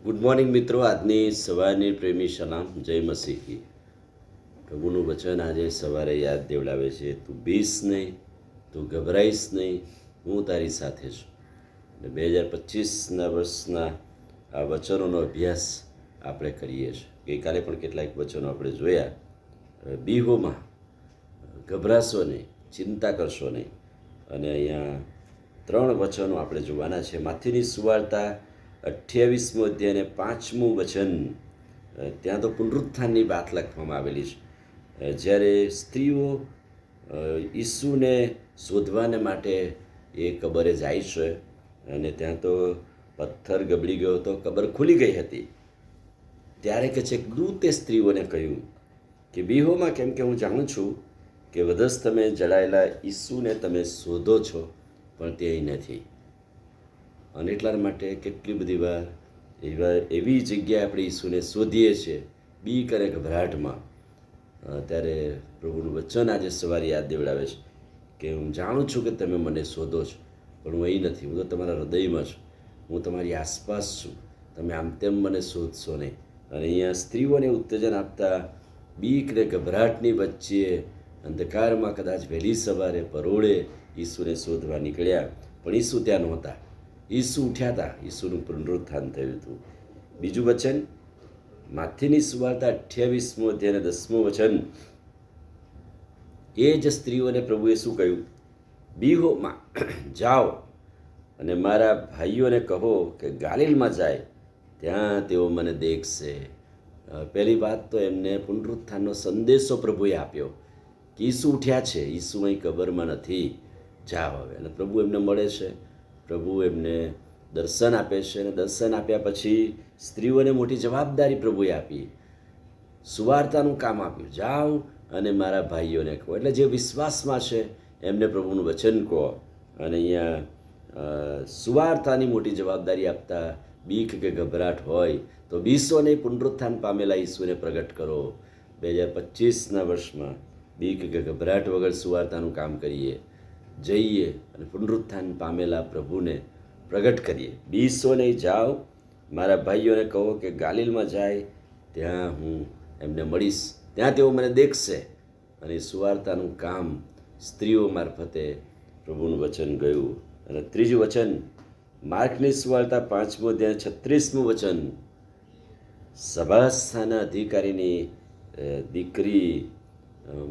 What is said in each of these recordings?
Good morning મિત્રો. આજની સવારની પ્રેમી સલામ, જય મસીહી. પ્રભુનું વચન આજે સવારે યાદ દેવડાવે છે, તું બીસ નહીં, તું ગભરાઈશ નહીં, હું તારી સાથે છું. અને 2025ના વર્ષના આ વચનોનો અભ્યાસ આપણે કરીએ છીએ. ગઈકાલે પણ કેટલાક વચનો આપણે જોયા. બીહોમાં ગભરાશો નહીં, ચિંતા કરશો નહીં. અને અહીંયા 3 વચનો આપણે જોવાના છે. માથીની સુવાર્તા 28મો અધ્યાય અને 5મું વચન. ત્યાં તો પુનરુત્થાનની વાત લખવામાં આવેલી છે. જ્યારે સ્ત્રીઓ ઈસુને શોધવાને માટે એ કબરે જાય છે અને ત્યાં તો પથ્થર ગબડી ગયો હતો, કબર ખુલી ગઈ હતી. ત્યારે કે છે, દૂતે સ્ત્રીઓને કહ્યું કે બીહોમાં, કેમ કે હું જાણું છું કે વધસ તમે જડાયેલા ઈસુને તમે શોધો છો, પણ તે અહીં નથી. અને એટલા માટે કેટલી બધી વાર એવી જગ્યાએ આપણે ઈસુને શોધીએ છીએ, બીક અને ગભરાટમાં. ત્યારે પ્રભુનું વચન આજે સવારે યાદ દેવડાવે છે કે હું જાણું છું કે તમે મને શોધો છો, પણ હું અહીં નથી. હું તો તમારા હૃદયમાં છું, હું તમારી આસપાસ છું. તમે આમ તેમ મને શોધશો નહીં. અને અહીંયા સ્ત્રીઓને ઉત્તેજન આપતા બીક ને ગભરાટની વચ્ચે અંધકારમાં કદાચ વહેલી સવારે પરોળે ઈસુને શોધવા નીકળ્યા, પણ ઈસુ ત્યાં નહોતા. ઈસુ ઉઠ્યા હતા, ઈસુનું પુનરુત્થાન થયું હતું. બીજું વચન, માથીની સુવાર્તા 28મો અધ્યાય અને 10મું વચન. એ જ સ્ત્રીઓને પ્રભુએ શું કહ્યું? બીહોમાં જાઓ અને મારા ભાઈઓને કહો કે ગાલિલમાં જાય, ત્યાં તેઓ મને દેખશે. પહેલી વાત તો એમને પુનરુત્થાનનો સંદેશો પ્રભુએ આપ્યો કે ઈસુ ઉઠ્યા છે, ઈસુ અહીં કબરમાં નથી, જાઓ હવે. અને પ્રભુ એમને મળે છે, પ્રભુ એમને દર્શન આપે છે. અને દર્શન આપ્યા પછી સ્ત્રીઓને મોટી જવાબદારી પ્રભુએ આપી, સુવાર્તાનું કામ આપ્યું. જાઓ અને મારા ભાઈઓને કહો. એટલે જે વિશ્વાસમાં છે એમને પ્રભુનું વચન કહો. અને અહીંયા સુવાર્તાની મોટી જવાબદારી આપતા બીક કે ગભરાટ હોય તો બીસો નહીં, પુનરુત્થાન પામેલા ઈસુને પ્રગટ કરો. 2025ના વર્ષમાં બીક કે ગભરાટ વગર સુવાર્તાનું કામ કરીએ, જઈએ અને પુનરુત્થાન પામેલા પ્રભુને પ્રગટ કરીએ. બીસો નહીં, જાઓ મારા ભાઈઓને કહો કે ગાલિલમાં જાય, ત્યાં હું એમને મળીશ, ત્યાં તેઓ મને દેખશે. અને સુવાર્તાનું કામ સ્ત્રીઓ મારફતે પ્રભુનું વચન ગયું. અને ત્રીજું વચન, માર્કની સુવાર્તા 5મો અધ્યાય 36મું વચન. સભાસ્થાના અધિકારીની દીકરી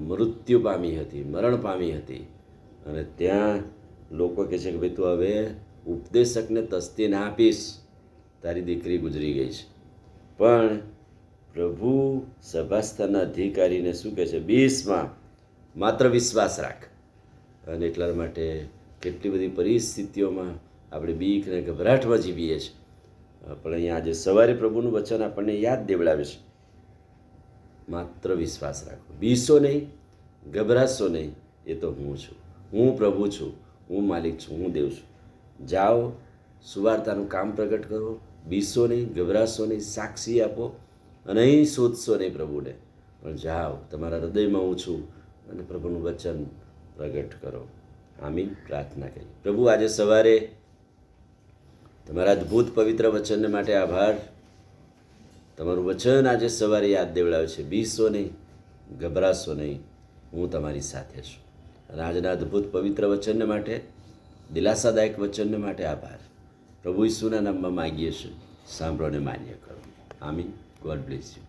મૃત્યુ પામી હતી, મરણ પામી હતી. અને ત્યાં લોકો કહે છે કે ભાઈ તું હવે ઉપદેશકને તસ્તી ના આપીશ, તારી દીકરી ગુજરી ગઈ છે. પણ પ્રભુ સભાસ્થાના અધિકારીને શું કહે છે? બીસમાં માત્ર વિશ્વાસ રાખ. અને એટલા માટે કેટલી બધી પરિસ્થિતિઓમાં આપણે બીક અને ગભરાટમાં જીવીએ છીએ. પણ અહીંયા આજે સવારે પ્રભુનું વચન આપણને યાદ દેવડાવે છે, માત્ર વિશ્વાસ રાખો, બીસો નહીં, ગભરાશો નહીં. એ તો હું છું, હું પ્રભુ છું, હું માલિક છું, હું દેવ છું. જાઓ, સુવાર્તાનું કામ પ્રગટ કરો, બીસો નહીં, ગભરાશો નહીં, સાક્ષી આપો. અને અહીં શોધશો નહીં પ્રભુને, પણ જાઓ, તમારા હૃદયમાં હું છું અને પ્રભુનું વચન પ્રગટ કરો. આમીન. પ્રાર્થના કરી. પ્રભુ, આજે સવારે તમારા અદ્ભુત પવિત્ર વચનને માટે આભાર. તમારું વચન આજે સવારે યાદ દેવડાવે છે, બીસો નહીં, ગભરાશો નહીં, હું તમારી સાથે છું. અને આજના અદ્ભુત પવિત્ર વચનને માટે, દિલાસાદાયક વચનને માટે આભાર. પ્રભુ ઈસુના નામમાં માગીએ છીએ, સાંભળો અને માન્ય કરો. આમીન. God bless you.